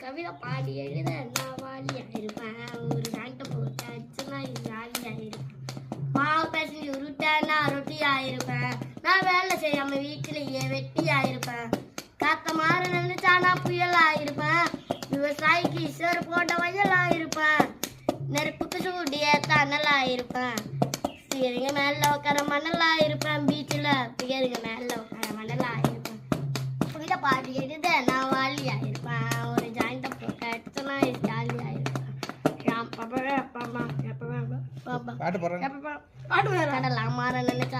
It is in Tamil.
கவிதை பாடி எழுத நான் வாலியாக இருப்பேன். ஒரு சாண்டை போட்டாச்சுன்னா ஜாலியாக இருப்பேன். மாவு பேசி உருட்டா நான் ரொட்டியாக இருப்பேன். நான் வேலை செய்யாம வீட்டிலேயே வெட்டியாக இருப்பேன். காத்த மாற நினைச்சா நான் புயலாக இருப்பேன். விவசாயிக்கு சோறு போட்ட வயலாக இருப்பேன். நெருப்புக்கு சூடிய தணலாக இருப்பேன். பிகருங்க மேல உட்கார மணலாக இருப்பேன். பீச்சில் பிகருங்க மேல உட்கார மணலாக இருப்பேன். கவிதை பாடி எழுத நான் வாலியாக இருப்பேன். ஒரு ஜாயிண்ட்டை போட்டு அடிச்சனா ஜாலியாக இருப்பேன். பாட்டு கடலாம் மாற நினைச்சா